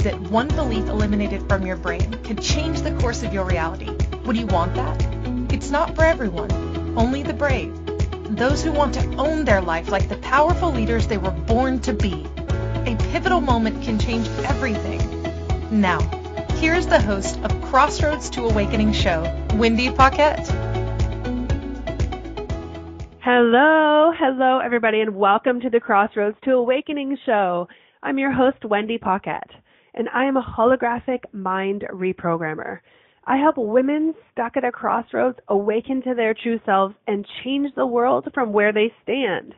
believes that one belief eliminated from your brain could change the course of your reality. Would you want that? It's not for everyone, only the brave. Those who want to own their life like the powerful leaders they were born to be. A pivotal moment can change everything. Now, here's the host of Crossroads to Awakening show, Wendy Paquette. Hello everybody, and welcome to the Crossroads to Awakening show. I'm your host, Wendy Paquette, and I am a holographic mind reprogrammer. I help women stuck at a crossroads awaken to their true selves and change the world from where they stand.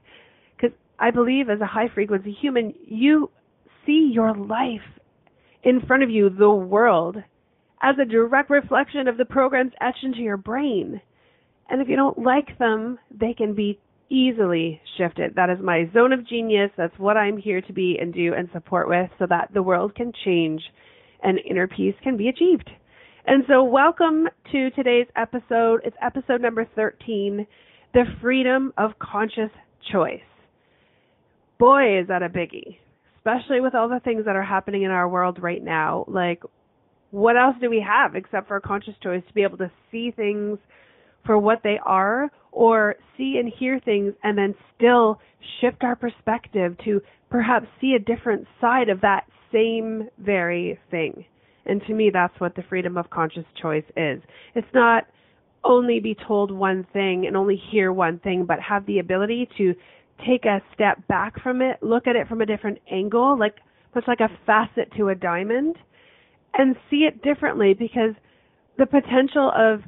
Because I believe as a high-frequency human, you see your life in front of you, the world, as a direct reflection of the programs etched into your brain. And if you don't like them, they can be easily shifted. That is my zone of genius. That's what I'm here to be and do and support with so that the world can change and inner peace can be achieved. And so welcome to today's episode. It's episode number 13, The Freedom of Conscious Choice. Boy, is that a biggie, especially with all the things that are happening in our world right now. Like, what else do we have except for a conscious choice to be able to see things for what they are, or see and hear things and then still shift our perspective to perhaps see a different side of that same very thing. And to me, that's what the freedom of conscious choice is. It's not only be told one thing and only hear one thing, but have the ability to take a step back from it, look at it from a different angle, like much like a facet to a diamond, and see it differently, because the potential of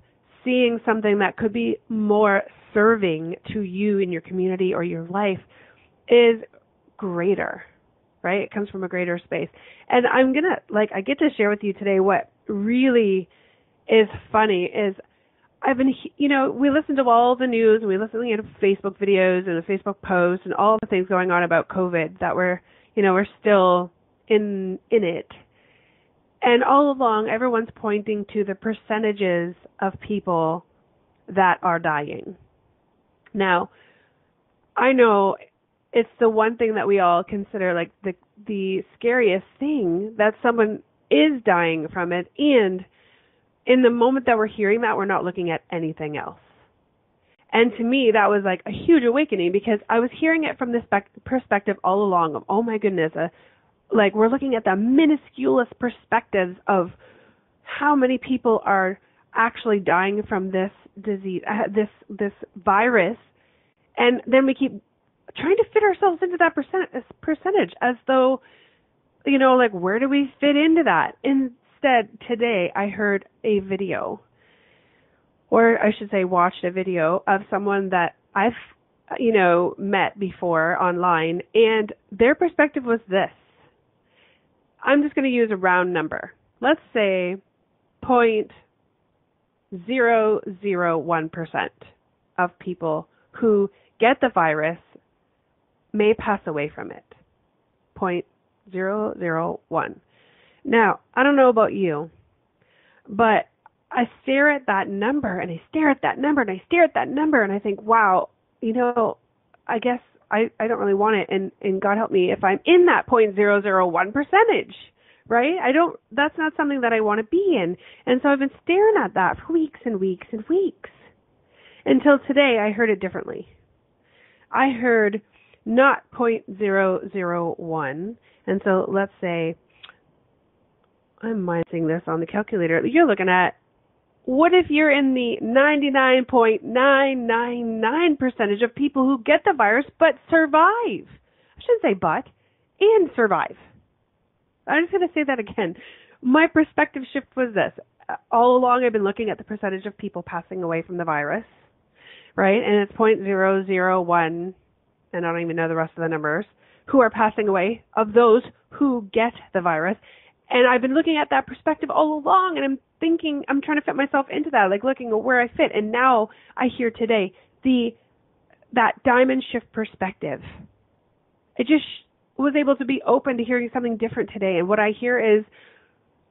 seeing something that could be more serving to you in your community or your life is greater, right? It comes from a greater space. And I get to share with you today what really is funny is I've been, we listen to all the news and we listen to Facebook videos and the Facebook posts and all the things going on about COVID that we're still in it. And all along, everyone's pointing to the percentages of people that are dying. Now, I know it's the one thing that we all consider like the scariest thing, that someone is dying from it. And in the moment that we're hearing that, we're not looking at anything else. And to me, that was like a huge awakening, because I was hearing it from this perspective all along of, oh my goodness, like we're looking at the minusculous perspectives of how many people are actually dying from this disease, this virus, and then we keep trying to fit ourselves into that percentage as though, like where do we fit into that? Instead, today I heard a video, or I should say watched a video of someone that I've, met before online, and their perspective was this. I'm just going to use a round number. Let's say 0.001% of people who get the virus may pass away from it. 0.001. Now, I don't know about you, but I stare at that number and I stare at that number and I stare at that number and I think, wow, I guess I don't really want it, and God help me if I'm in that 0.001 percentage, right? That's not something that I want to be in. And so I've been staring at that for weeks and weeks and weeks until today I heard it differently. I heard not 0.001. And so let's say, I'm minusing this on the calculator. You're looking at, what if you're in the 99.999% of people who get the virus but survive? I shouldn't say but, and survive. I'm just going to say that again. My perspective shift was this. All along I've been looking at the percentage of people passing away from the virus, right? And it's 0.001, and I don't even know the rest of the numbers, who are passing away of those who get the virus. And I've been looking at that perspective all along, and I'm thinking, I'm trying to fit myself into that, like looking at where I fit. And now I hear today that diamond shift perspective. It just was able to be open to hearing something different today. And what I hear is,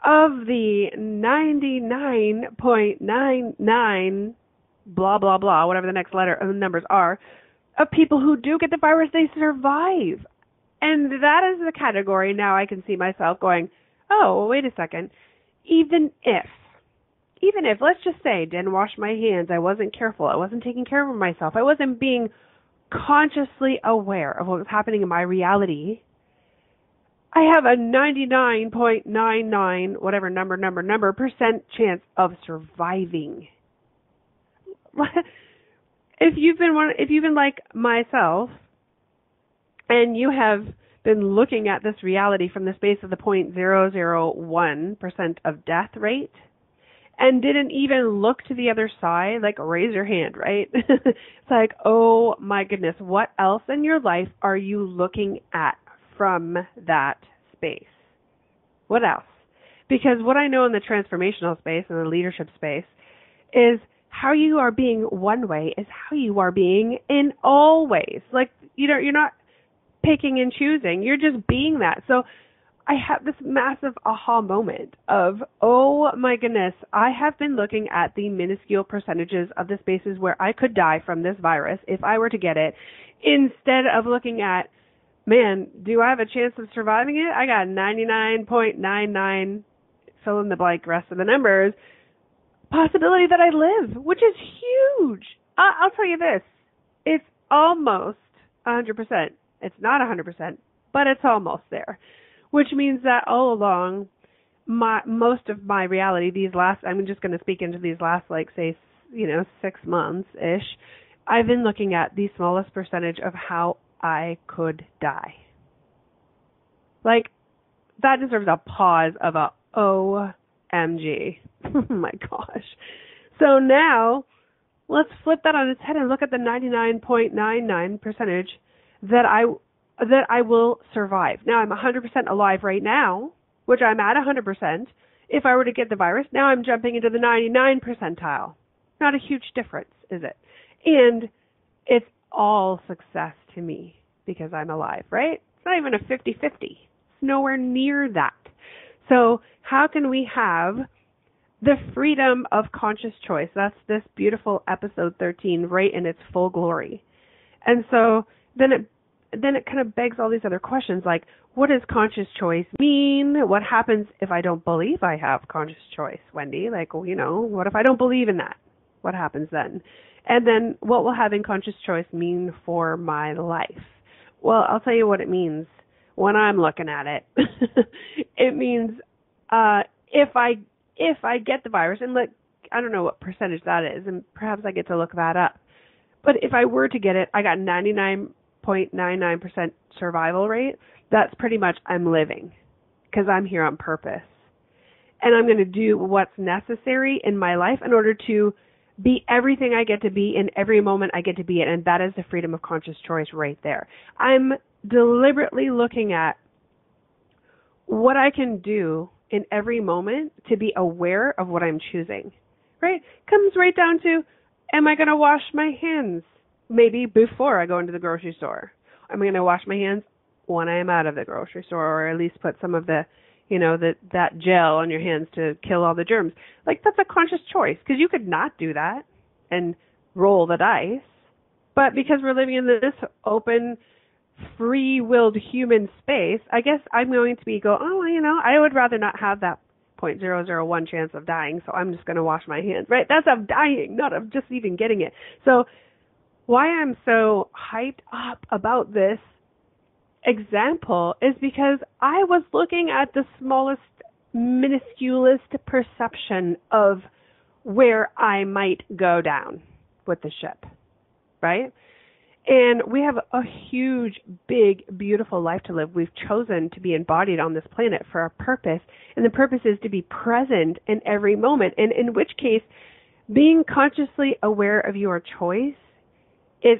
of the 99.99 blah, blah, blah, whatever the next numbers are, of people who do get the virus, they survive. And that is the category now I can see myself going, oh, well, wait a second. Even if, let's just say, didn't wash my hands, I wasn't careful, I wasn't taking care of myself, I wasn't being consciously aware of what was happening in my reality, I have a 99.99 whatever number percent chance of surviving. If you've been like myself, and you have been looking at this reality from the space of the 0.001% of death rate, and didn't even look to the other side, like raise your hand, right? It's like, oh my goodness, what else in your life are you looking at from that space? What else? Because what I know in the transformational space and the leadership space is how you are being one way is how you are being in all ways. Like, you're not picking and choosing. You're just being that. So I have this massive aha moment of, oh my goodness, I have been looking at the minuscule percentages of the spaces where I could die from this virus if I were to get it, instead of looking at, man, do I have a chance of surviving it? I got 99.99, fill in the blank rest of the numbers, possibility that I live, which is huge. I'll tell you this, it's almost 100%. It's not 100%, but it's almost there, which means that all along, most of my reality, I'm just going to speak into these last, 6 months-ish, I've been looking at the smallest percentage of how I could die. Like, that deserves a pause of a OMG. Oh my gosh. So now, let's flip that on its head and look at the 99.99 percentage that I will survive. Now, I'm 100% alive right now, which I'm at 100%. If I were to get the virus, now I'm jumping into the 99 percentile. Not a huge difference, is it? And it's all success to me because I'm alive, right? It's not even a 50-50. It's nowhere near that. So how can we have the freedom of conscious choice? That's this beautiful episode 13 right in its full glory. And so then it kind of begs all these other questions like, what does conscious choice mean? What happens if I don't believe I have conscious choice, Wendy? Like, what if I don't believe in that? What happens then? And then what will having conscious choice mean for my life? Well, I'll tell you what it means when I'm looking at it. It means if I get the virus, and I don't know what percentage that is, and perhaps I get to look that up. But if I were to get it, I got 99.99% survival rate. That's pretty much I'm living because I'm here on purpose. And I'm going to do what's necessary in my life in order to be everything I get to be in every moment I get to be in. And that is the freedom of conscious choice right there. I'm deliberately looking at what I can do in every moment to be aware of what I'm choosing, right? Comes right down to, am I going to wash my hands maybe before I go into the grocery store? I'm going to wash my hands when I am out of the grocery store, or at least put some of the, that gel on your hands to kill all the germs. Like, that's a conscious choice, because you could not do that and roll the dice. But because we're living in this open, free-willed human space, I guess I'm going to I would rather not have that 0.001 chance of dying, so I'm just going to wash my hands, right? That's of dying, not of just even getting it. So why I'm so hyped up about this example is because I was looking at the smallest, minusculest perception of where I might go down with the ship, right? And we have a huge, big, beautiful life to live. We've chosen to be embodied on this planet for a purpose, and the purpose is to be present in every moment, and in which case, being consciously aware of your choice is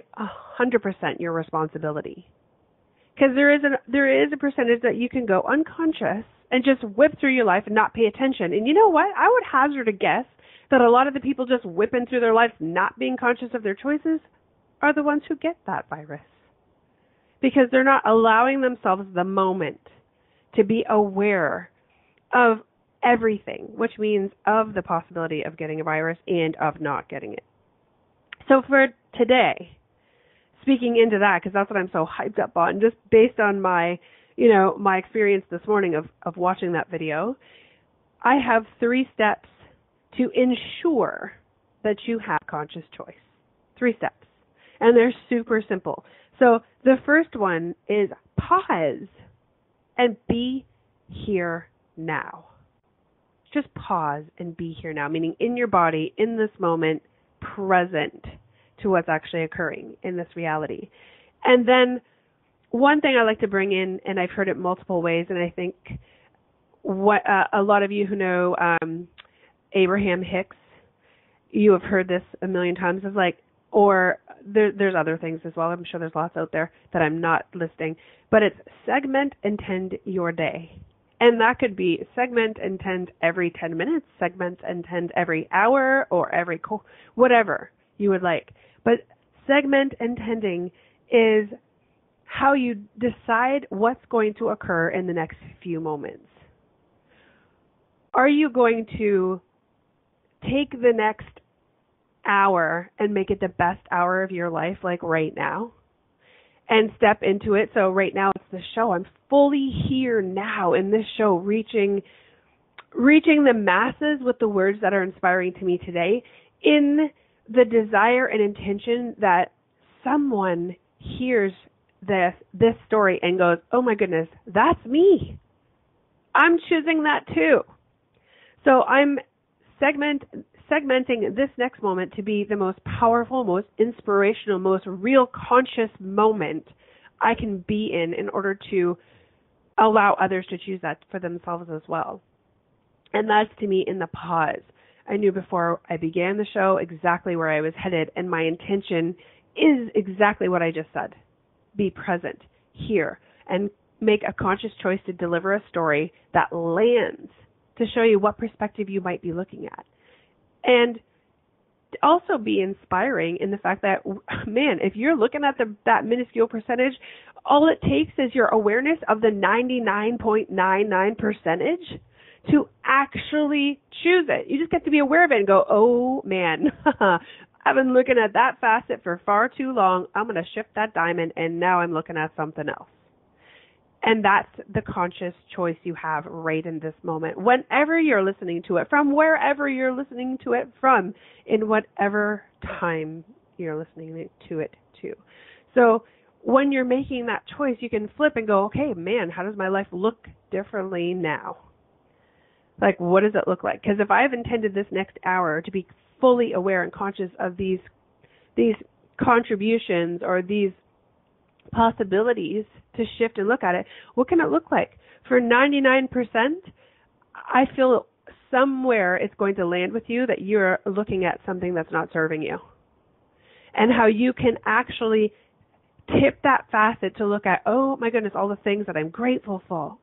100% your responsibility. Because there is a percentage that you can go unconscious and just whip through your life and not pay attention. And you know what? I would hazard a guess that a lot of the people just whipping through their lives not being conscious of their choices are the ones who get that virus. Because they're not allowing themselves the moment to be aware of everything, which means of the possibility of getting a virus and of not getting it. So for today, speaking into that, because that's what I'm so hyped up on, just based on my my experience this morning of watching that video, I have 3 steps to ensure that you have conscious choice. 3 steps. And they're super simple. So the first one is pause and be here now. Just pause and be here now, meaning in your body, in this moment, present to what's actually occurring in this reality. And then one thing I like to bring in, and I've heard it multiple ways, and I think what a lot of you who know Abraham Hicks, you have heard this a million times, is like, or there's other things as well. I'm sure there's lots out there that I'm not listing, but it's segment and tend your day. And that could be segment and tend every 10 minutes, segment and tend every hour, or every whatever you would like. But segment and tending is how you decide what's going to occur in the next few moments. Are you going to take the next hour and make it the best hour of your life, like right now, and step into it? So right now it's the show. I'm fully here now in this show, reaching the masses with the words that are inspiring to me today, in the desire and intention that someone hears this story and goes, oh my goodness, that's me. I'm choosing that too. So I'm segmenting this next moment to be the most powerful, most inspirational, most real conscious moment I can be in order to allow others to choose that for themselves as well. And that's, to me, in the pause. I knew before I began the show exactly where I was headed, and my intention is exactly what I just said. Be present here and make a conscious choice to deliver a story that lands, to show you what perspective you might be looking at. And also be inspiring in the fact that, man, if you're looking at that minuscule percentage, all it takes is your awareness of the 99.99% to actually choose it. You just get to be aware of it and go, oh, man, I've been looking at that facet for far too long. I'm going to shift that diamond, and now I'm looking at something else. And that's the conscious choice you have right in this moment, whenever you're listening to it, from wherever you're listening to it from, in whatever time you're listening to it to. So when you're making that choice, you can flip and go, okay, man, how does my life look differently now? Like, what does it look like? Because if I've intended this next hour to be fully aware and conscious of these contributions or these possibilities to shift and look at it, what can it look like? For 99%, I feel somewhere it's going to land with you that you're looking at something that's not serving you. And how you can actually tip that facet to look at, oh my goodness, all the things that I'm grateful for,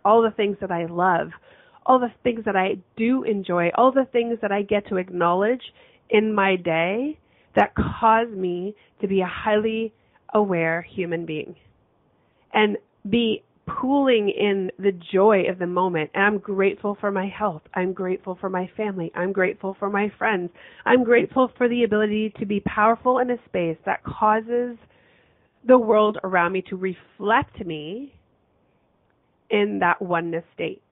all the things that I love, all the things that I do enjoy, all the things that I get to acknowledge in my day that cause me to be a highly aware human being and be pooling in the joy of the moment. And I'm grateful for my health. I'm grateful for my family. I'm grateful for my friends. I'm grateful for the ability to be powerful in a space that causes the world around me to reflect me in that oneness state.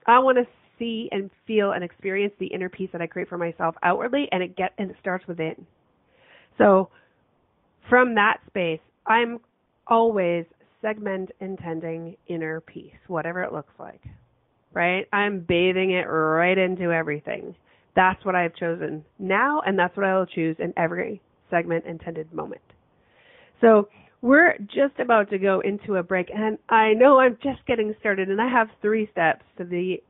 I want to see and feel and experience the inner peace that I create for myself outwardly, and it starts within. So from that space, I'm always segment intending inner peace, whatever it looks like, right? I'm bathing it right into everything. That's what I've chosen now, and that's what I will choose in every segment intended moment. So we're just about to go into a break, and I know I'm just getting started, and I have 3 steps to the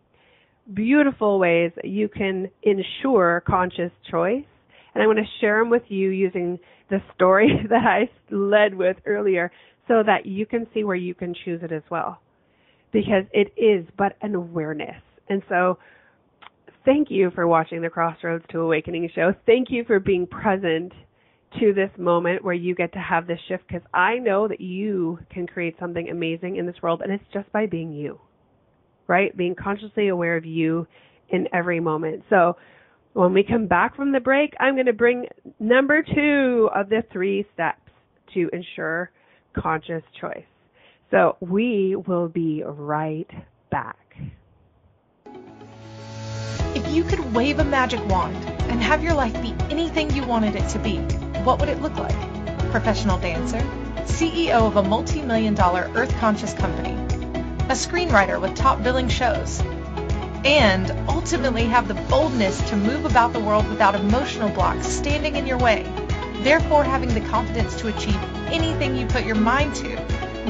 beautiful ways that you can ensure conscious choice. And I'm going to share them with you using the story that I led with earlier so that you can see where you can choose it as well. Because it is but an awareness. And so thank you for watching the Crossroads to Awakening show. Thank you for being present to this moment where you get to have this shift, because I know that you can create something amazing in this world, and it's just by being you, right? Being consciously aware of you in every moment. So when we come back from the break, I'm going to bring number 2 of the 3 steps to ensure conscious choice. So we will be right back. If you could wave a magic wand and have your life be anything you wanted it to be, what would it look like? Professional dancer, CEO of a multi-million-dollar earth-conscious company, a screenwriter with top billing shows, and ultimately have the boldness to move about the world without emotional blocks standing in your way, therefore having the confidence to achieve anything you put your mind to.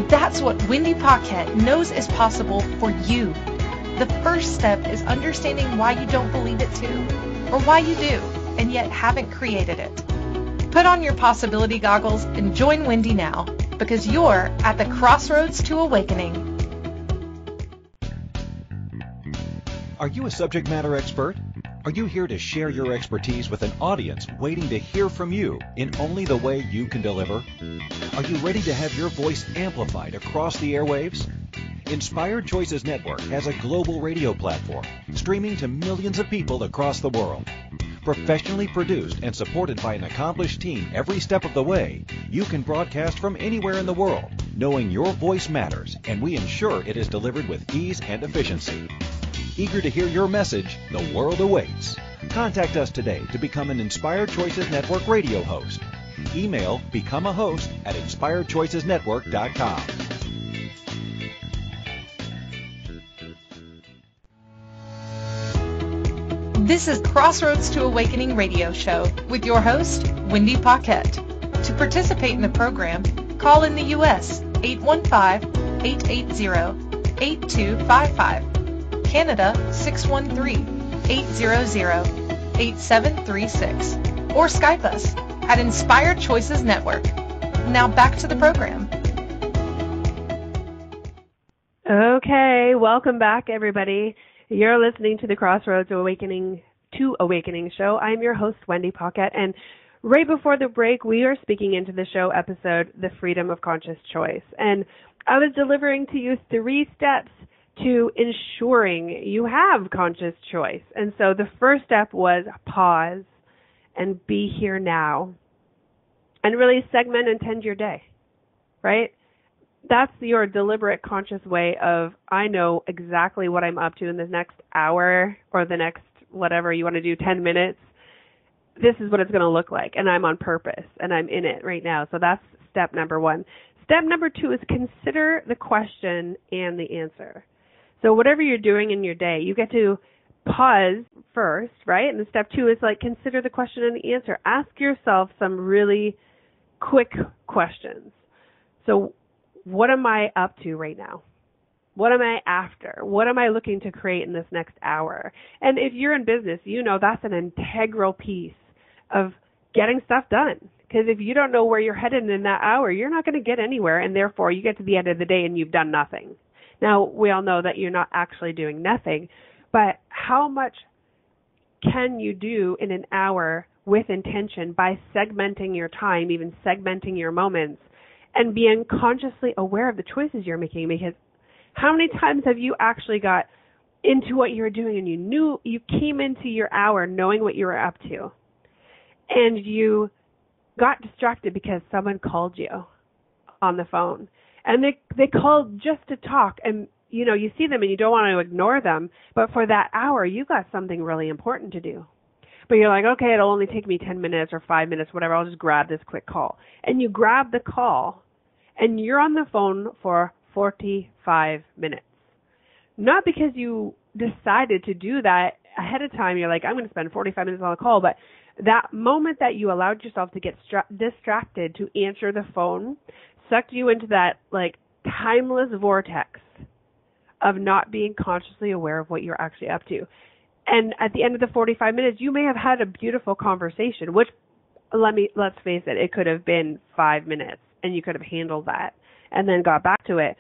That's what Wendy Paquette knows is possible for you. The first step is understanding why you don't believe it too, or why you do, and yet haven't created it. Put on your possibility goggles and join Wendy now, because you're at the crossroads to awakening. Are you a subject matter expert? Are you here to share your expertise with an audience waiting to hear from you in only the way you can deliver? Are you ready to have your voice amplified across the airwaves? Inspired Choices Network has a global radio platform streaming to millions of people across the world. Professionally produced and supported by an accomplished team every step of the way, you can broadcast from anywhere in the world, knowing your voice matters, and we ensure it is delivered with ease and efficiency. Eager to hear your message, the world awaits. Contact us today to become an Inspired Choices Network radio host. Email becomeahost@inspiredchoicesnetwork.com. This is Crossroads to Awakening radio show with your host, Wendy Paquette. To participate in the program, call in the U.S. 815-880-8255. Canada 613-800-8736, or Skype us at Inspired Choices Network. Now back to the program. Okay, welcome back, everybody. You're listening to the Crossroads to Awakening show. I'm your host, Wendy Paquette, and right before the break, we are speaking into the show episode, The Freedom of Conscious Choice. And I was delivering to you 3 steps to ensuring you have conscious choice. And so the first step was pause and be here now and really segment and tend your day, right? That's your deliberate conscious way of, I know exactly what I'm up to in the next hour or the next whatever you want to do, 10 minutes. This is what it's going to look like, and I'm on purpose, and I'm in it right now. So that's step number 1. Step number 2 is consider the question and the answer. So whatever you're doing in your day, you get to pause first, right? And then step 2 is like consider the question and the answer. Ask yourself some really quick questions. So what am I up to right now? What am I after? What am I looking to create in this next hour? And if you're in business, you know that's an integral piece of getting stuff done. Because if you don't know where you're headed in that hour, you're not going to get anywhere, and therefore you get to the end of the day and you've done nothing. Now, we all know that you're not actually doing nothing, but how much can you do in an hour with intention by segmenting your time, even segmenting your moments, and being consciously aware of the choices you're making? Because how many times have you actually got into what you were doing and you came into your hour knowing what you were up to, and you got distracted because someone called you on the phone? And they called just to talk, and you see them and you don't want to ignore them, but for that hour you got something really important to do. But you're like, okay, it'll only take me 10 minutes or 5 minutes, whatever, I'll just grab this quick call. And you grab the call and you're on the phone for 45 minutes. Not because you decided to do that ahead of time, you're like, I'm going to spend 45 minutes on a call, but that moment that you allowed yourself to get distracted to answer the phone sucked you into that like timeless vortex of not being consciously aware of what you're actually up to. And at the end of the 45 minutes, you may have had a beautiful conversation, which let's face it, it could have been 5 minutes and you could have handled that and then got back to it.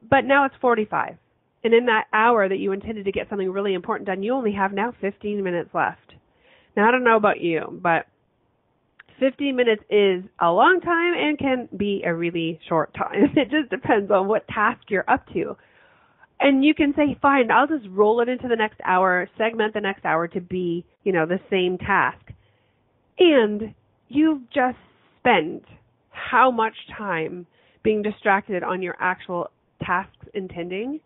But now it's 45. And in that hour that you intended to get something really important done, you only have now 15 minutes left. Now, I don't know about you, but 15 minutes is a long time and can be a really short time. It just depends on what task you're up to. And you can say, fine, I'll just roll it into the next hour, segment the next hour to be, the same task. And you've just spent how much time being distracted on your actual tasks intending.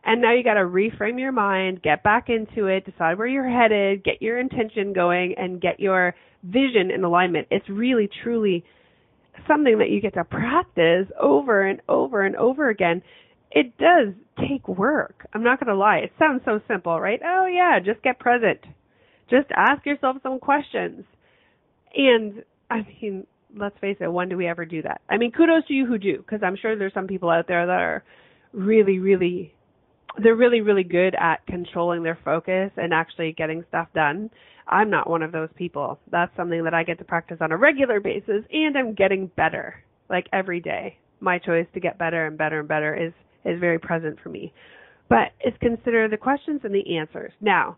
And now you got to reframe your mind, get back into it, decide where you're headed, get your intention going, and get your vision in alignment. It's really, truly something that you get to practice over and over and over again. It does take work. I'm not going to lie. It sounds so simple, right? Oh, yeah, just get present. Just ask yourself some questions. And, I mean, let's face it, when do we ever do that? I mean, kudos to you who do, because I'm sure there's some people out there that are really, really good at controlling their focus and actually getting stuff done. I'm not one of those people. That's something that I get to practice on a regular basis, and I'm getting better, like every day. My choice to get better and better and better is very present for me. But it's consider the questions and the answers. Now,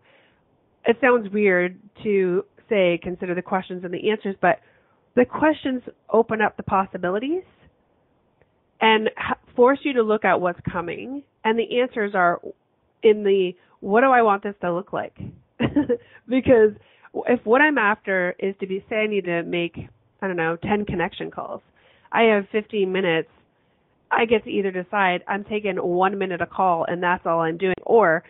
it sounds weird to say consider the questions and the answers, but the questions open up the possibilities and force you to look at what's coming. And the answers are in the, what do I want this to look like? Because if what I'm after is to be, say I need to make, 10 connection calls. I have 15 minutes. I get to either decide I'm taking 1 minute a call and that's all I'm doing, or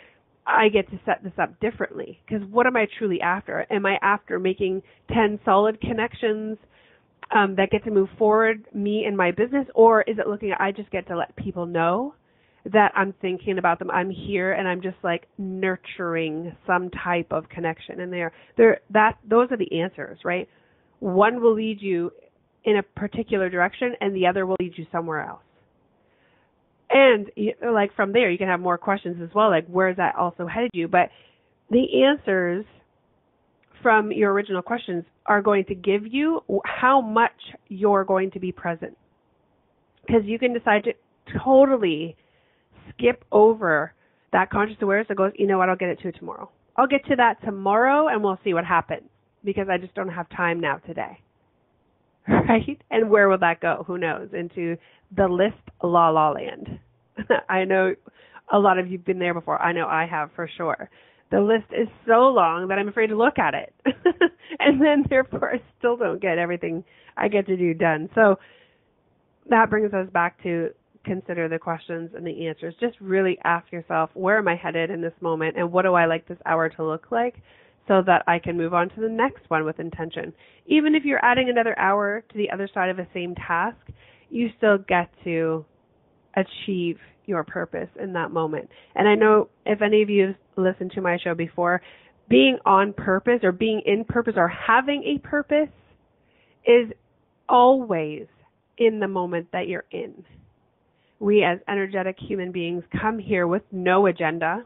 I get to set this up differently. Because what am I truly after? Am I after making 10 solid connections that get to move forward me and my business? Or is it looking at I just get to let people know that I'm thinking about them, I'm here, and I'm just like nurturing some type of connection? And those are the answers, right? One will lead you in a particular direction and the other will lead you somewhere else. And like from there, you can have more questions as well, like where is that also headed you? But the answers from your original questions are going to give you how much you're going to be present. Because you can decide to totally skip over that conscious awareness that goes, you know what, I'll get it to tomorrow. I'll get to that tomorrow and we'll see what happens because I just don't have time now today. Right? And where will that go? Who knows? Into the list la land. I know a lot of you've been there before. I know I have for sure. The list is so long that I'm afraid to look at it. And then therefore I still don't get everything I get to do done. So that brings us back to consider the questions and the answers. Just really ask yourself, where am I headed in this moment? And what do I like this hour to look like? So that I can move on to the next one with intention. Even if you're adding another hour to the other side of the same task, you still get to achieve your purpose in that moment. And I know if any of you have listened to my show before, being on purpose or being in purpose or having a purpose is always in the moment that you're in. We as energetic human beings come here with no agenda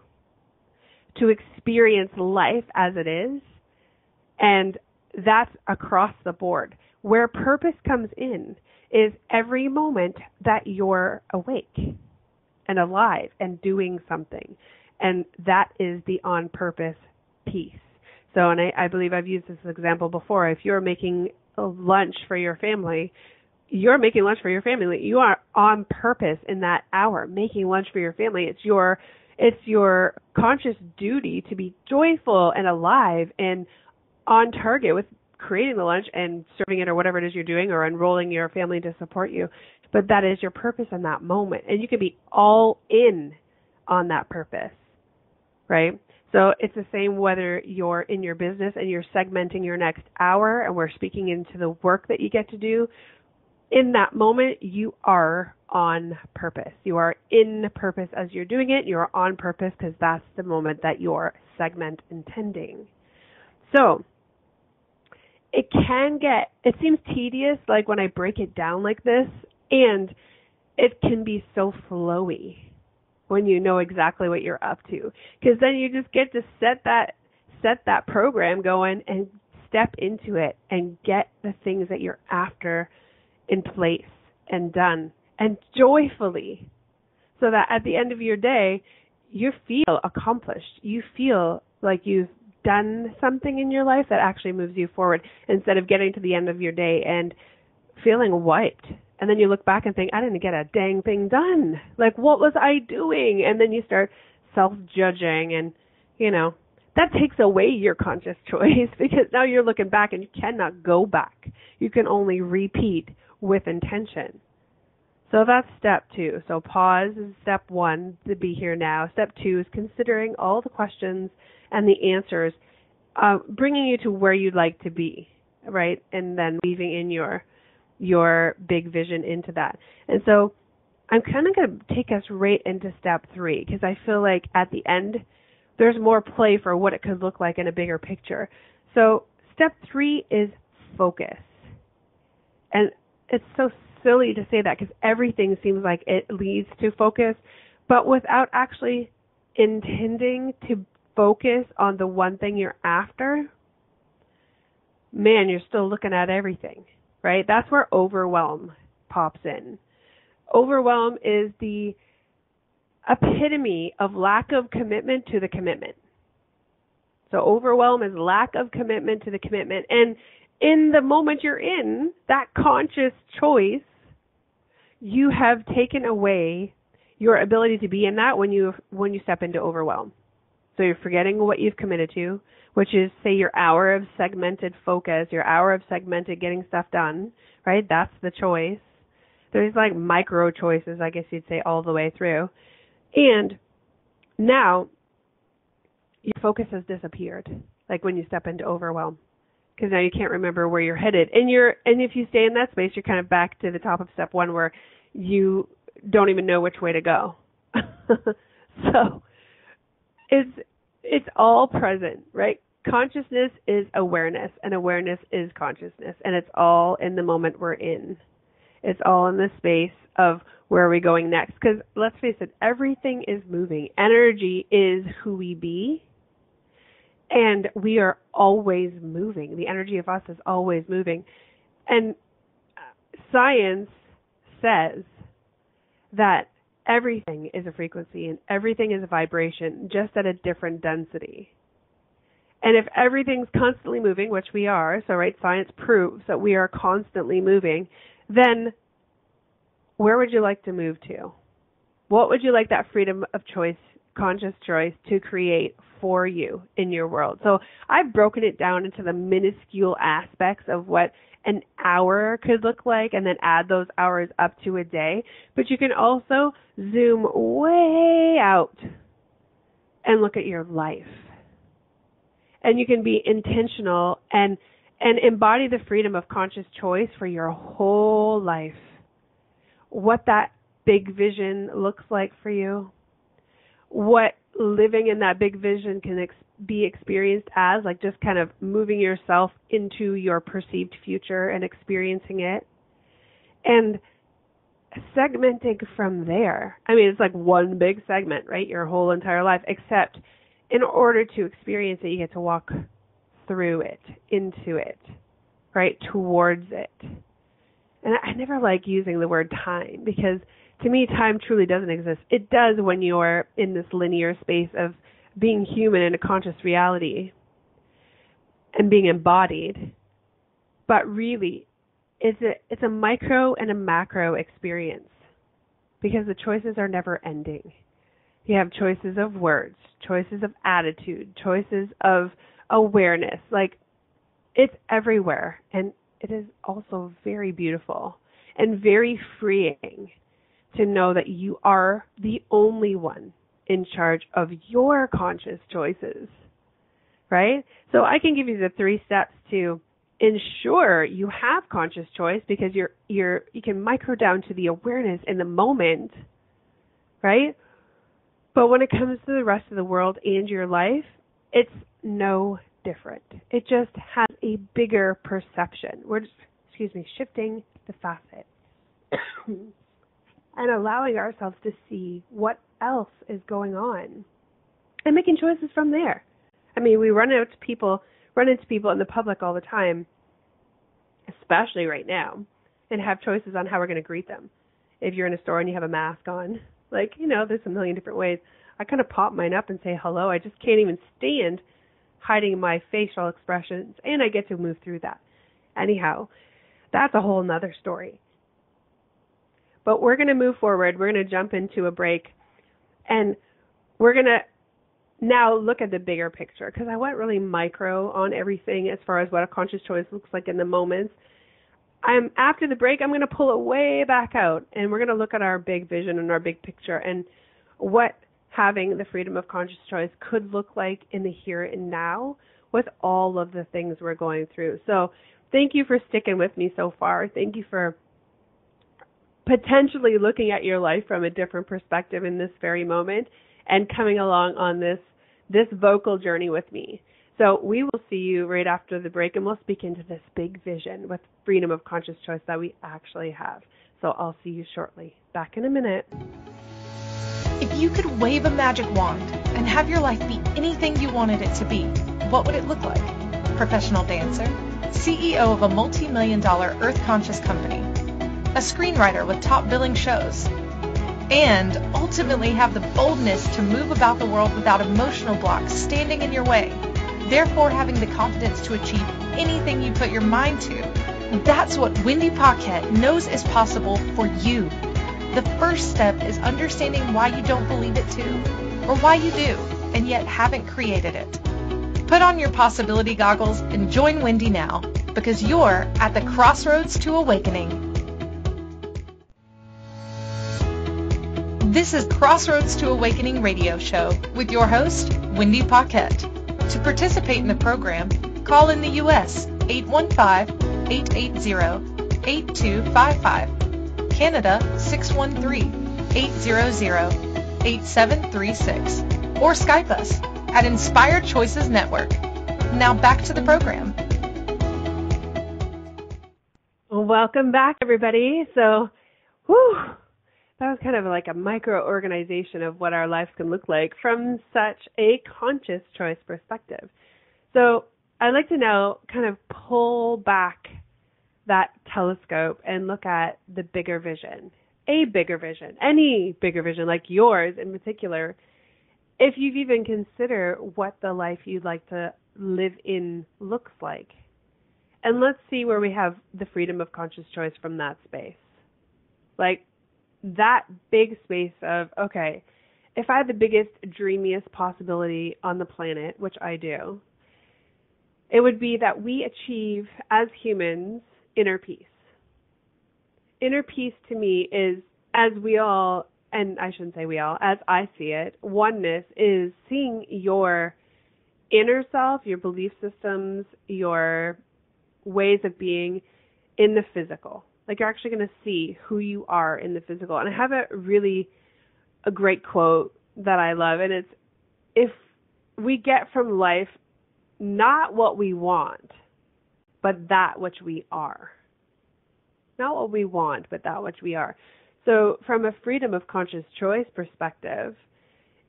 to experience life as it is, and that's across the board. Where purpose comes in is every moment that you're awake and alive and doing something, and that is the on-purpose piece. So, and I believe I've used this example before. If you're making a lunch for your family, you're making lunch for your family. You are on purpose in that hour, making lunch for your family. It's your conscious duty to be joyful and alive and on target with creating the lunch and serving it or whatever it is you're doing or enrolling your family to support you. But that is your purpose in that moment. And you can be all in on that purpose, right? So it's the same whether you're in your business and you're segmenting your next hour and we're speaking into the work that you get to do. In that moment, you are on purpose. You are in purpose as you're doing it. You are on purpose because that's the moment that you're segment intending. So it seems tedious, like when I break it down like this, and it can be so flowy when you know exactly what you're up to, because then you just get to set that program going and step into it and get the things that you're after in place and done and joyfully, so that at the end of your day you feel accomplished. You feel like you've done something in your life that actually moves you forward, instead of getting to the end of your day and feeling wiped. And then you look back and think, I didn't get a dang thing done. Like, what was I doing? And then you start self-judging, and, that takes away your conscious choice, because now you're looking back and you cannot go back. You can only repeat with intention. So that's step 2. So pause is step 1, to be here now. Step 2 is considering all the questions and the answers, bringing you to where you'd like to be, right? And then weaving in your big vision into that. And so I'm kind of going to take us right into step 3, because I feel like at the end, there's more play for what it could look like in a bigger picture. So step 3 is focus. And it's so silly to say that, because everything seems like it leads to focus, but without actually intending to focus on the one thing you're after, man, you're still looking at everything, right? That's where overwhelm pops in. Overwhelm is the epitome of lack of commitment to the commitment. So overwhelm is lack of commitment to the commitment. And in the moment you're in, that conscious choice, you have taken away your ability to be in that when you step into overwhelm. So you're forgetting what you've committed to, which is, say, your hour of segmented focus, your hour of segmented getting stuff done, right? That's the choice. There's like micro choices, I guess you'd say, all the way through. And now your focus has disappeared, like when you step into overwhelm, because now you can't remember where you're headed. And if you stay in that space, you're kind of back to the top of step 1, where you don't even know which way to go. So it's all present, right? Consciousness is awareness, and awareness is consciousness, and it's all in the moment we're in. It's all in the space of where are we going next? Because let's face it, everything is moving. Energy is who we be, and we are always moving. The energy of us is always moving. And science says that everything is a frequency and everything is a vibration, just at a different density. And if everything's constantly moving, which we are, so right, science proves that we are constantly moving, then where would you like to move to? What would you like that freedom of choice, conscious choice, to create for you in your world? So I've broken it down into the minuscule aspects of what an hour could look like, and then add those hours up to a day. But you can also zoom way out and look at your life. And you can be intentional and embody the freedom of conscious choice for your whole life. What that big vision looks like for you. What living in that big vision can be experienced as, like just kind of moving yourself into your perceived future and experiencing it. And segmenting from there. I mean, it's like one big segment, right? Your whole entire life, except in order to experience it, you get to walk through it, into it, right? Towards it. And I never like using the word time, because to me, time truly doesn't exist. It does when you're in this linear space of being human in a conscious reality and being embodied. But really, it's a micro and a macro experience, because the choices are never ending. You have choices of words, choices of attitude, choices of awareness. Like, it's everywhere. And it is also very beautiful and very freeing to know that you are the only one in charge of your conscious choices, right? So I can give you the 3 steps to ensure you have conscious choice, because you can micro down to the awareness in the moment, right? But when it comes to the rest of the world and your life, it's no different. It just has a bigger perception. We're just, shifting the facet and allowing ourselves to see what else is going on and making choices from there. I mean, we run into people in the public all the time, especially right now, and have choices on how we're going to greet them. If you're in a store and you have a mask on, like, there's a million different ways. I kind of pop mine up and say hello. I just can't even stand hiding my facial expressions, and I get to move through that. Anyhow, that's a whole nother story. But we're going to move forward. We're going to jump into a break, and we're going to now look at the bigger picture, because I went really micro on everything as far as what a conscious choice looks like in the moments. After the break, I'm going to pull it way back out, and we're going to look at our big vision and our big picture and what having the freedom of conscious choice could look like in the here and now with all of the things we're going through. So thank you for sticking with me so far. Thank you for potentially looking at your life from a different perspective in this very moment and coming along on this vocal journey with me. So we will see you right after the break, and we'll speak into this big vision with freedom of conscious choice that we actually have. So I'll see you shortly. Back in a minute. If you could wave a magic wand and have your life be anything you wanted it to be, what would it look like? Professional dancer, CEO of a multi-million-dollar earth-conscious company, a screenwriter with top billing shows, and ultimately have the boldness to move about the world without emotional blocks standing in your way, therefore having the confidence to achieve anything you put your mind to. That's what Wendy Paquette knows is possible for you. The first step is understanding why you don't believe it too, or why you do, and yet haven't created it. Put on your possibility goggles and join Wendy now, because you're at the crossroads to awakening. This is Crossroads to Awakening radio show with your host, Wendy Paquette. To participate in the program, call in the U.S. 815-880-8255, Canada 613-800-8736, or Skype us at Inspired Choices Network. Now back to the program. Welcome back, everybody. So, that was kind of like a micro-organization of what our lives can look like from such a conscious choice perspective. So I'd like to now kind of pull back that telescope and look at the bigger vision, a bigger vision, any bigger vision like yours in particular, if you've even considered what the life you'd like to live in looks like. And let's see where we have the freedom of conscious choice from that space. Like, that big space of, okay, if I had the biggest, dreamiest possibility on the planet, which I do, it would be that we achieve, as humans, inner peace. Inner peace to me is, as we all, and I shouldn't say we all, as I see it, oneness is seeing your inner self, your belief systems, your ways of being in the physical. Like, you're actually going to see who you are in the physical. And I have a great quote that I love, and it's, if we get from life not what we want, but that which we are. Not what we want, but that which we are. So from a freedom of conscious choice perspective,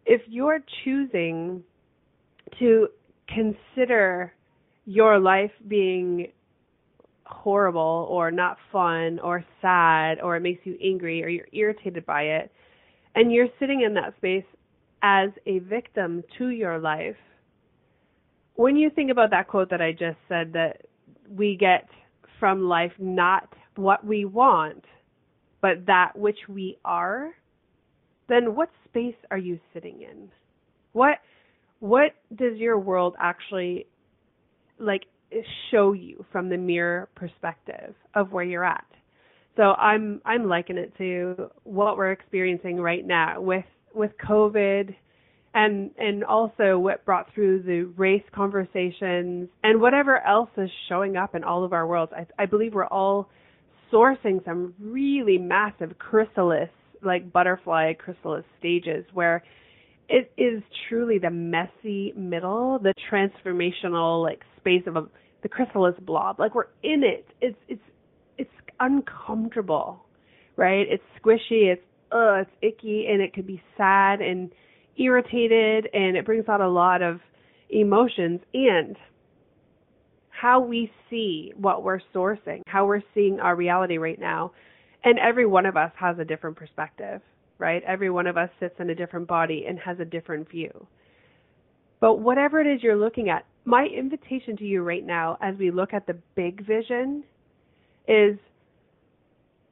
if you're choosing to consider your life being horrible or not fun or sad, or it makes you angry or you're irritated by it, and you're sitting in that space as a victim to your life, when you think about that quote that I just said, that we get from life not what we want, but that which we are, then what space are you sitting in? What does your world actually show you from the mirror perspective of where you're at? So I'm likening it to what we're experiencing right now with COVID, and also what brought through the race conversations and whatever else is showing up in all of our worlds. I believe we're all sourcing some really massive chrysalis, like butterfly chrysalis stages, where it is truly the messy middle, the transformational space of the chrysalis blob. Like, we're in it. It's uncomfortable, right? It's squishy. It's icky, and it could be sad and irritated, and it brings out a lot of emotions. And how we see what we're sourcing, how we're seeing our reality right now, and every one of us has a different perspective, right? Every one of us sits in a different body and has a different view. But whatever it is you're looking at, my invitation to you right now, as we look at the big vision, is,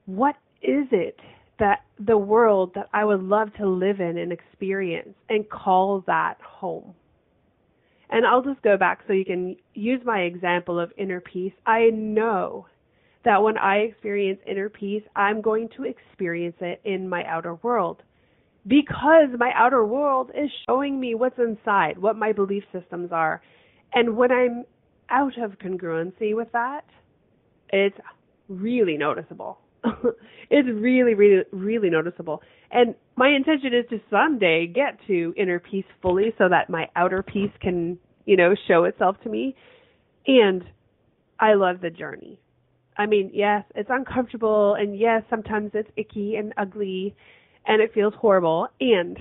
what is it that the world that I would love to live in and experience and call that home? And I'll just go back so you can use my example of inner peace. I know that when I experience inner peace, I'm going to experience it in my outer world, because my outer world is showing me what's inside, what my belief systems are. And when I'm out of congruency with that, it's really noticeable. It's really, really, really noticeable. And my intention is to someday get to inner peace fully so that my outer peace can, show itself to me. And I love the journey. I mean, yes, it's uncomfortable, and yes, sometimes it's icky and ugly, and it feels horrible. And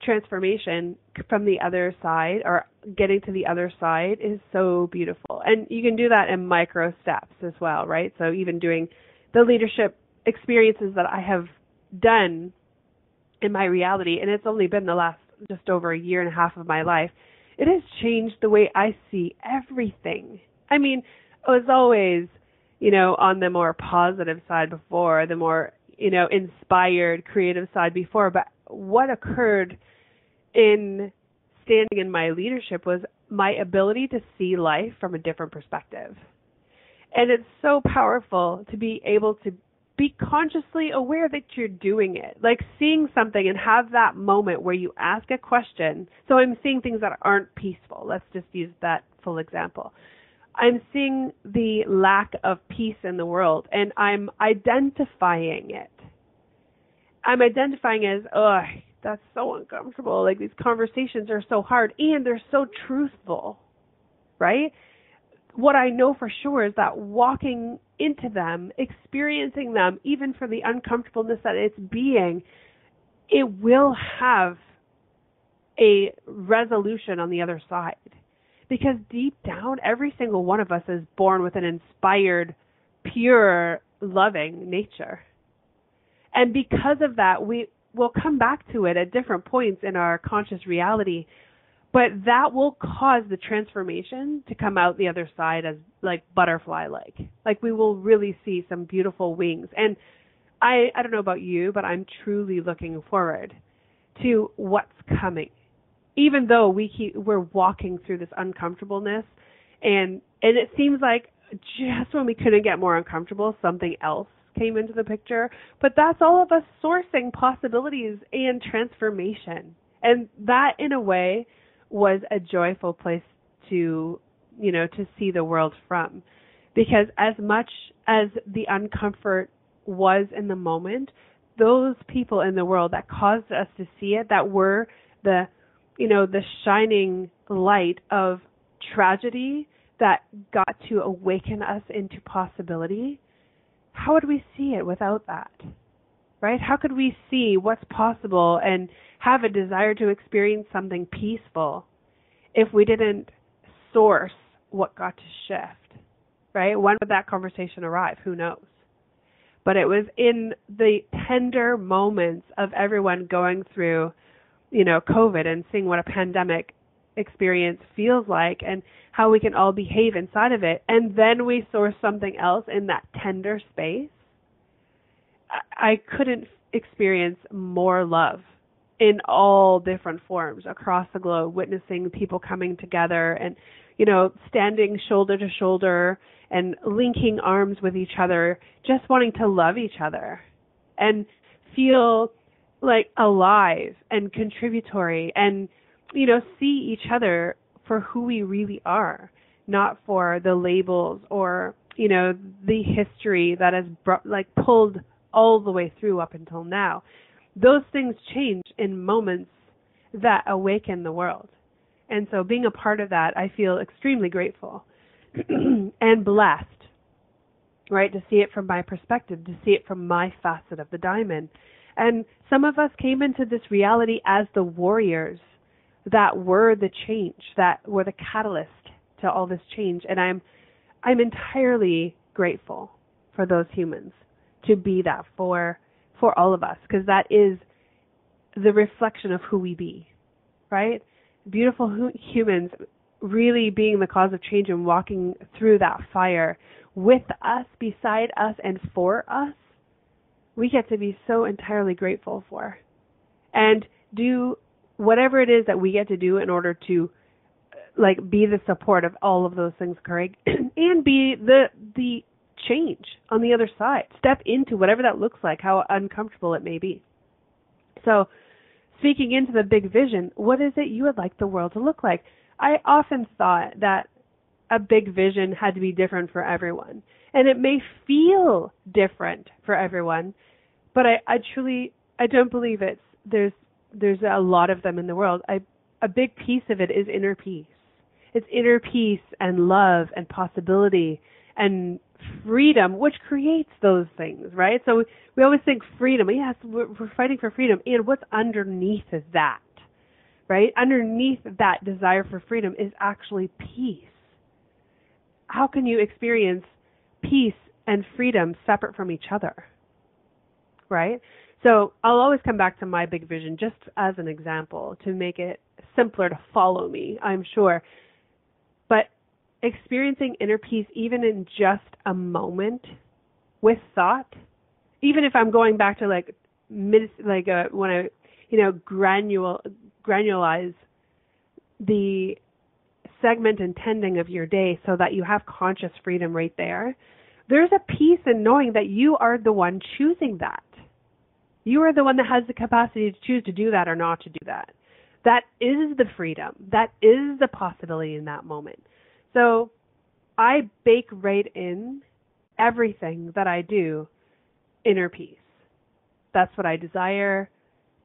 transformation from the other side, or getting to the other side, is so beautiful. And you can do that in micro steps as well, right? So even doing the leadership experiences that I have done in my reality, and it's only been the last just over a year and a half of my life, it has changed the way I see everything. I mean, I was always, on the more positive side before, the more, inspired, creative side before. But what occurred in standing in my leadership was my ability to see life from a different perspective. And it's so powerful to be able to be consciously aware that you're doing it, like seeing something and have that moment where you ask a question. So I'm seeing things that aren't peaceful. Let's just use that full example. I'm seeing the lack of peace in the world, and I'm identifying it. I'm identifying as, that's so uncomfortable. Like, these conversations are so hard, and they're so truthful, right? What I know for sure is that walking into them, experiencing them, even for the uncomfortableness that it's being, it will have a resolution on the other side. Because deep down, every single one of us is born with an inspired, pure, loving nature. And because of that, we will come back to it at different points in our conscious reality. But that will cause the transformation to come out the other side as like butterfly-like. Like, we will really see some beautiful wings. And I don't know about you, but I'm truly looking forward to what's coming. Even though we're walking through this uncomfortableness, and it seems like just when we couldn't get more uncomfortable, something else came into the picture. But that's all of us sourcing possibilities and transformation. And that, in a way, was a joyful place to see the world from. Because as much as the uncomfort was in the moment, those people in the world that caused us to see it, that were the shining light of tragedy that got to awaken us into possibility, how would we see it without that? Right? How could we see what's possible and have a desire to experience something peaceful if we didn't source what got to shift? Right? When would that conversation arrive? Who knows? But it was in the tender moments of everyone going through, COVID, and seeing what a pandemic experience feels like and how we can all behave inside of it. And then we source something else in that tender space. I couldn't experience more love in all different forms across the globe, witnessing people coming together and, standing shoulder to shoulder and linking arms with each other, just wanting to love each other and feel like alive and contributory and, see each other for who we really are, not for the labels or, the history that has pulled all the way through up until now. Those things change in moments that awaken the world. And so being a part of that, I feel extremely grateful and blessed, right, to see it from my perspective, to see it from my facet of the diamond. And some of us came into this reality as the warriors that were the change, that were the catalyst to all this change. And I'm entirely grateful for those humans to be that for all of us, because that is the reflection of who we be, right? Beautiful humans really being the cause of change and walking through that fire with us, beside us, and for us, we get to be so entirely grateful for. And do whatever it is that we get to do in order to be the support of all of those things occurring and be the change on the other side. Step into whatever that looks like, how uncomfortable it may be. So speaking into the big vision, what is it you would like the world to look like? I often thought that a big vision had to be different for everyone. And it may feel different for everyone, but I don't believe there's a lot of them in the world. A big piece of it is inner peace. It's inner peace and love and possibility and freedom, which creates those things, right? So we always think freedom. Yes, we're fighting for freedom. And what's underneath that, right? Underneath that desire for freedom is actually peace. How can you experience peace and freedom separate from each other, right? So I'll always come back to my big vision just as an example to make it simpler to follow me, I'm sure. But experiencing inner peace even in just a moment with thought, even if I'm going back to when I granulize the segment and tending of your day so that you have conscious freedom right there, there's a peace in knowing that you are the one choosing that. You are the one that has the capacity to choose to do that or not to do that. That is the freedom. That is the possibility in that moment. So I bake right in everything that I do inner peace. That's what I desire.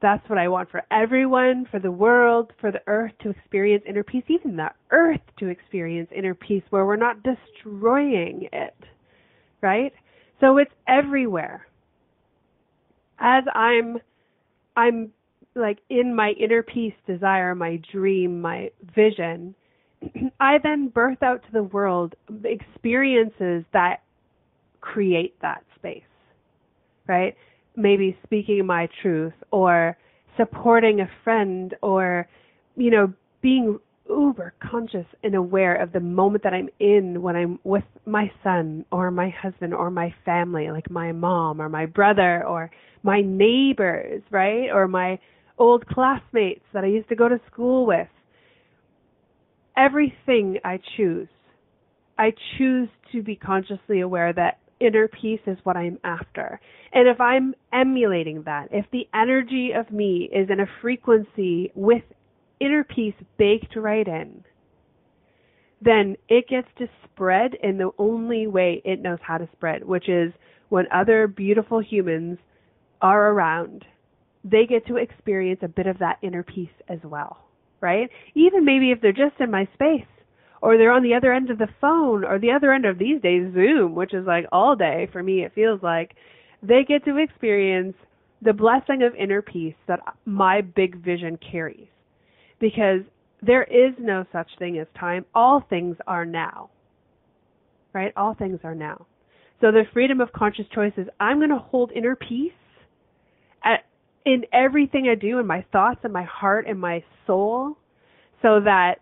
That's what I want for everyone, for the world, for the earth to experience inner peace, even the earth to experience inner peace where we're not destroying it, right? So it's everywhere. As I'm like in my inner peace desire, my dream, my vision, I then birth out to the world experiences that create that space, right? Maybe speaking my truth or supporting a friend or, being uber conscious and aware of the moment that I'm in when I'm with my son or my husband or my family, like my mom or my brother or my neighbors, right? Or my old classmates that I used to go to school with. Everything I choose to be consciously aware that inner peace is what I'm after. And if I'm emulating that, if the energy of me is in a frequency with inner peace baked right in, then it gets to spread in the only way it knows how to spread, which is when other beautiful humans are around, they get to experience a bit of that inner peace as well, right? Even maybe if they're just in my space, or they're on the other end of the phone, or the other end of these days Zoom, which is like all day for me, it feels like, they get to experience the blessing of inner peace that my big vision carries. Because there is no such thing as time. All things are now, right? All things are now. So the freedom of conscious choice is I'm going to hold inner peace in everything I do, in my thoughts and my heart and my soul, so that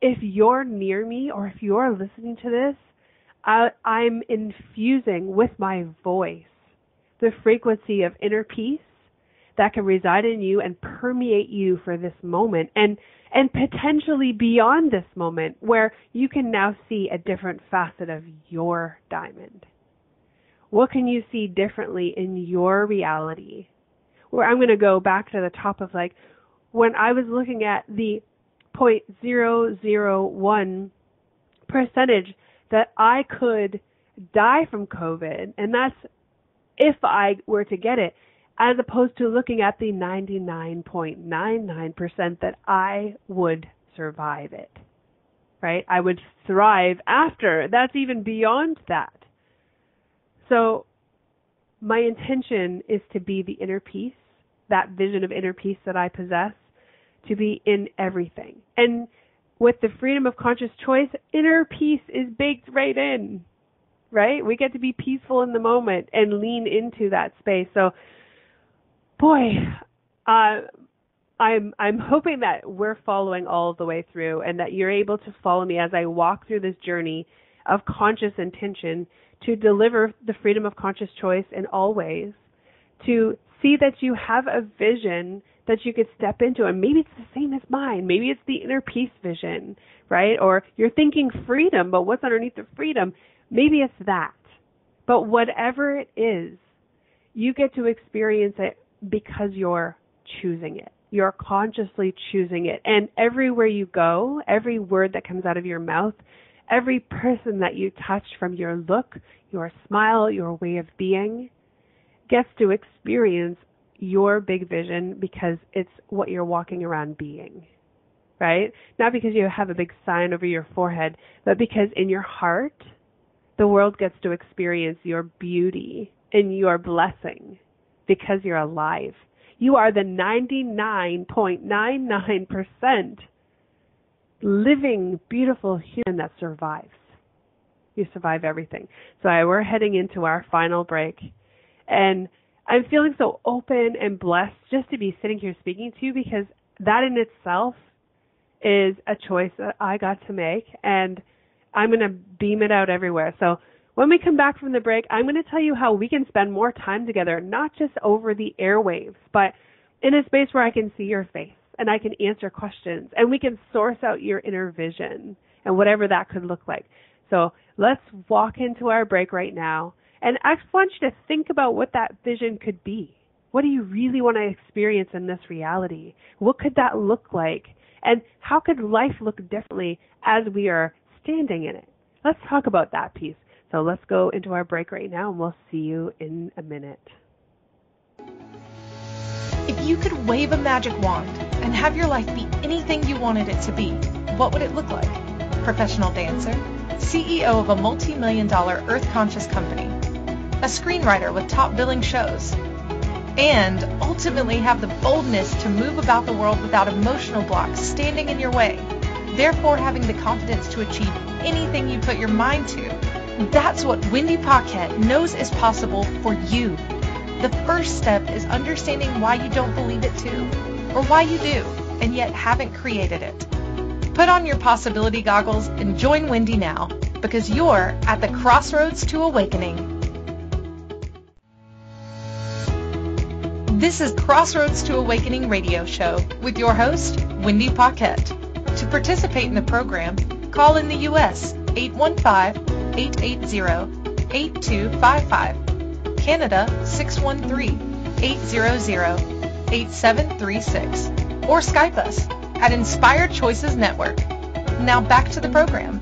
if you're near me or if you're listening to this, I'm infusing with my voice the frequency of inner peace that can reside in you and permeate you for this moment and potentially beyond this moment, where you can now see a different facet of your diamond. What can you see differently in your reality? Where I'm going to go back to the top of when I was looking at the 0.001% that I could die from COVID, and that's if I were to get it, as opposed to looking at the 99.99% that I would survive it, right? I would thrive after. That's even beyond that. So my intention is to be the inner peace, that vision of inner peace that I possess, to be in everything. And with the freedom of conscious choice, inner peace is baked right in, right? We get to be peaceful in the moment and lean into that space. So, boy, I'm hoping that we're following all the way through and that you're able to follow me as I walk through this journey of conscious intention to deliver the freedom of conscious choice in all ways, to see that you have a vision that you could step into, and maybe it's the same as mine. Maybe it's the inner peace vision, right? Or you're thinking freedom, but what's underneath the freedom? Maybe it's that. But whatever it is, you get to experience it because you're choosing it. You're consciously choosing it. And everywhere you go, every word that comes out of your mouth, every person that you touch, from your look, your smile, your way of being, gets to experience your big vision because it's what you're walking around being, right? Not because you have a big sign over your forehead, but because in your heart, the world gets to experience your beauty and your blessing because you're alive. You are the 99.99% living, beautiful human that survives. You survive everything. So we're heading into our final break. And I'm feeling so open and blessed just to be sitting here speaking to you, because that in itself is a choice that I got to make. And I'm going to beam it out everywhere. So when we come back from the break, I'm going to tell you how we can spend more time together, not just over the airwaves, but in a space where I can see your face and I can answer questions and we can source out your inner vision and whatever that could look like. So let's walk into our break right now. And I just want you to think about what that vision could be. What do you really want to experience in this reality? What could that look like? And how could life look differently as we are standing in it? Let's talk about that piece. So let's go into our break right now, and we'll see you in a minute. If you could wave a magic wand and have your life be anything you wanted it to be, what would it look like? Professional dancer, CEO of a multi-million-dollar earth-conscious company, a screenwriter with top billing shows, and ultimately have the boldness to move about the world without emotional blocks standing in your way, therefore having the confidence to achieve anything you put your mind to. That's what Wendy Paquette knows is possible for you. The first step is understanding why you don't believe it too, or why you do, and yet haven't created it. Put on your possibility goggles and join Wendy now, because you're at the crossroads to awakening. This is Crossroads to Awakening radio show with your host, Wendy Paquette. To participate in the program, call in the U.S. 815-880-8255, Canada 613-800-8736, or Skype us at Inspired Choices Network. Now back to the program.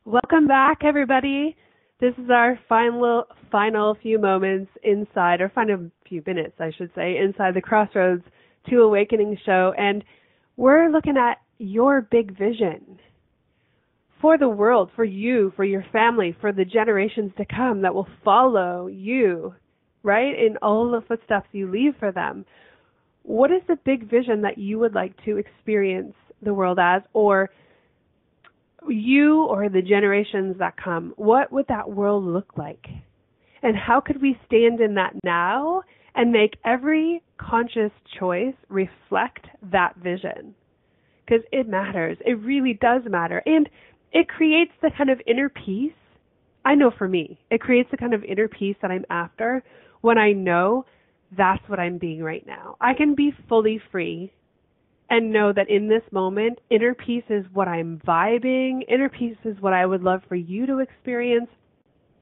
Welcome back, everybody. This is our final few moments inside, or final few minutes, I should say, inside the Crossroads to Awakening show. And we're looking at your big vision for the world, for you, for your family, for the generations to come that will follow you, right, in all the footsteps you leave for them. What is the big vision that you would like to experience the world as, or you or the generations that come? What would that world look like? And how could we stand in that now and make every conscious choice reflect that vision? Because it matters. It really does matter. And it creates the kind of inner peace. I know for me, it creates the kind of inner peace that I'm after when I know that's what I'm being right now. I can be fully free and know that in this moment, inner peace is what I'm vibing. Inner peace is what I would love for you to experience.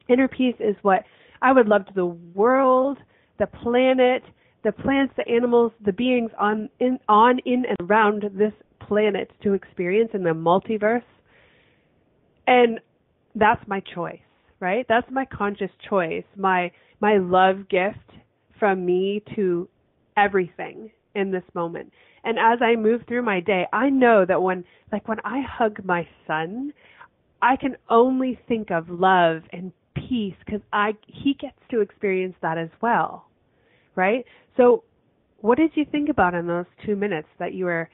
Inner peace is what I would love to the world, the planet, the plants, the animals, the beings in and around this planet to experience in the multiverse. And that's my choice, right? That's my conscious choice, my love gift from me to everything in this moment. And as I move through my day, I know that when I hug my son, I can only think of love and peace because he gets to experience that as well, right? So what did you think about in those 2 minutes that you were,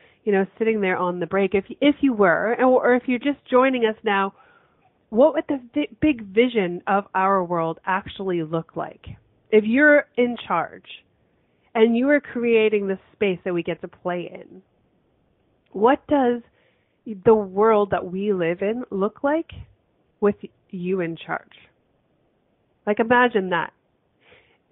sitting there on the break? If you were, or if you're just joining us now, what would the big vision of our world actually look like? If you're in charge and you are creating the space that we get to play in, what does the world that we live in look like with you in charge? Like, imagine that.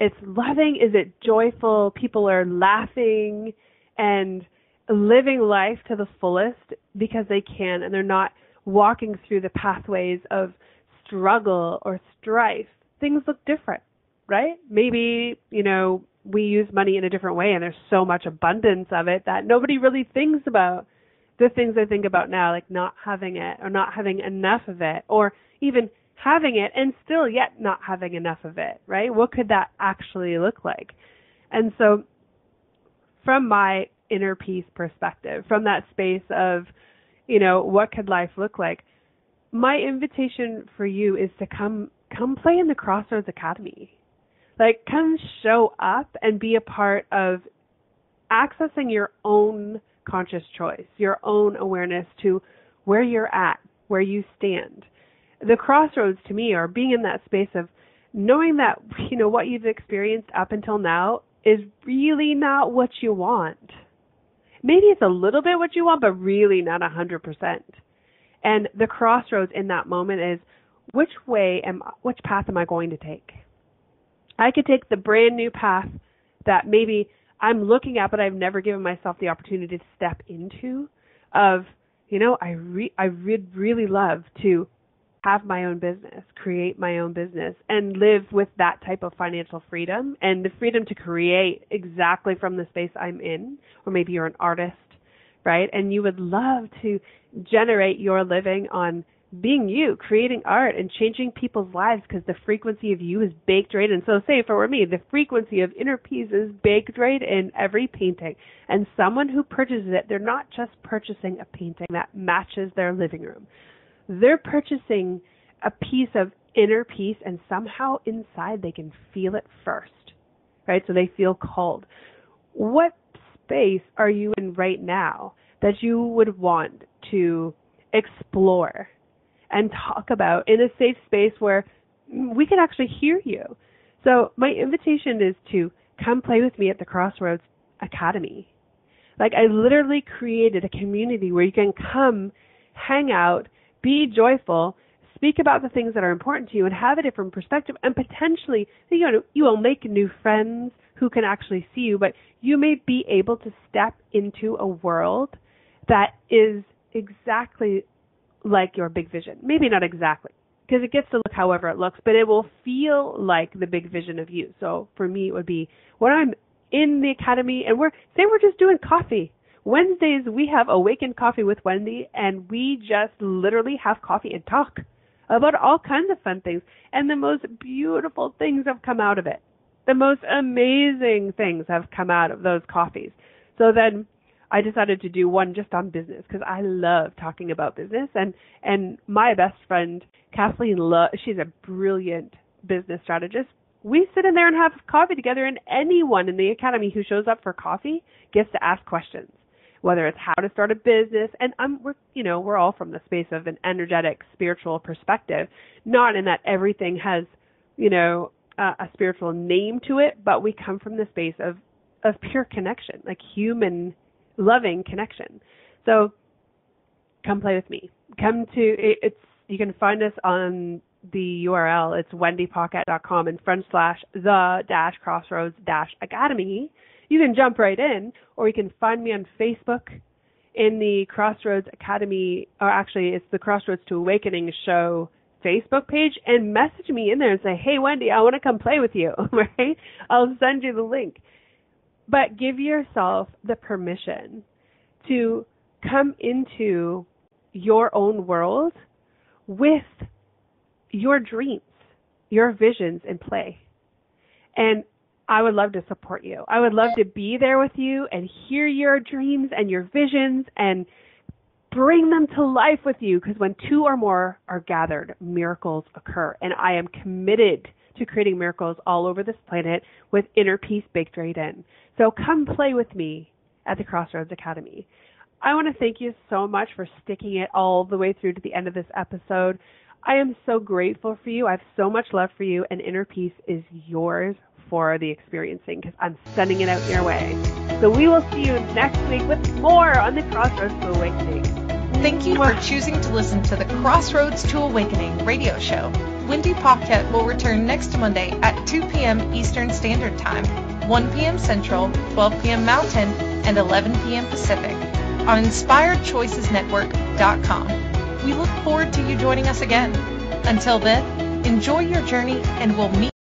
It's loving. Is it joyful? People are laughing and living life to the fullest because they can, and they're not walking through the pathways of struggle or strife, things look different, right? Maybe, we use money in a different way and there's so much abundance of it that nobody really thinks about the things I think about now, like not having it or not having enough of it, or even having it and still yet not having enough of it, right? What could that actually look like? And so from my inner peace perspective, from that space of, what could life look like? My invitation for you is to come play in the Crossroads Academy. Like, come show up and be a part of accessing your own conscious choice, your own awareness to where you're at, where you stand. The crossroads to me are being in that space of knowing that, what you've experienced up until now is really not what you want. Maybe it's a little bit what you want, but really not 100%. And the crossroads in that moment is, which path am I going to take? I could take the brand new path that maybe I'm looking at, but I've never given myself the opportunity to step into of, I would really love to have my own business, create my own business, and live with that type of financial freedom and the freedom to create exactly from the space I'm in. Or maybe you're an artist, right? And you would love to generate your living on being you, creating art and changing people's lives because the frequency of you is baked right in. So say if it were me, the frequency of inner peace is baked right in every painting. And someone who purchases it, they're not just purchasing a painting that matches their living room. They're purchasing a piece of inner peace, and somehow inside they can feel it first, right? So they feel called. What space are you in right now that you would want to explore and talk about in a safe space where we can actually hear you? So my invitation is to come play with me at the Crossroads Academy. Like, I literally created a community where you can come, hang out, be joyful, speak about the things that are important to you, and have a different perspective. And potentially, you will make new friends who can actually see you, but you may be able to step into a world that is exactly like your big vision. Maybe not exactly, because it gets to look however it looks, but it will feel like the big vision of you. So for me, it would be when I'm in the academy and we're just doing coffee. Wednesdays, we have Awakened Coffee with Wendy, and we just literally have coffee and talk about all kinds of fun things. And the most beautiful things have come out of it. The most amazing things have come out of those coffees. So then I decided to do one just on business because I love talking about business. And my best friend, Kathleen, she's a brilliant business strategist. We sit in there and have coffee together, and anyone in the academy who shows up for coffee gets to ask questions, whether it's how to start a business. And we're all from the space of an energetic, spiritual perspective, not in that everything has, a spiritual name to it, but we come from the space of pure connection, like human loving connection. So come play with me. You can find us on the URL. It's wendypaquette.com and /the-crossroads-academy. You can jump right in, or you can find me on Facebook in the Crossroads Academy, or actually it's the Crossroads to Awakening show Facebook page, and message me in there and say, hey, Wendy, I want to come play with you, right? I'll send you the link. But give yourself the permission to come into your own world with your dreams, your visions in play. And I would love to support you. I would love to be there with you and hear your dreams and your visions and bring them to life with you, because when two or more are gathered, miracles occur. And I am committed to creating miracles all over this planet with inner peace baked right in. So come play with me at the Crossroads Academy. I want to thank you so much for sticking it all the way through to the end of this episode. I am so grateful for you. I have so much love for you, and inner peace is yours for the experiencing, because I'm sending it out your way. So we will see you next week with more on the Crossroads to Awakening. Thank you for choosing to listen to the Crossroads to Awakening radio show. Wendy Paquette will return next Monday at 2 p.m. Eastern Standard Time, 1 p.m. Central, 12 p.m. Mountain, and 11 p.m. Pacific on InspiredChoicesNetwork.com. We look forward to you joining us again. Until then, enjoy your journey and we'll meet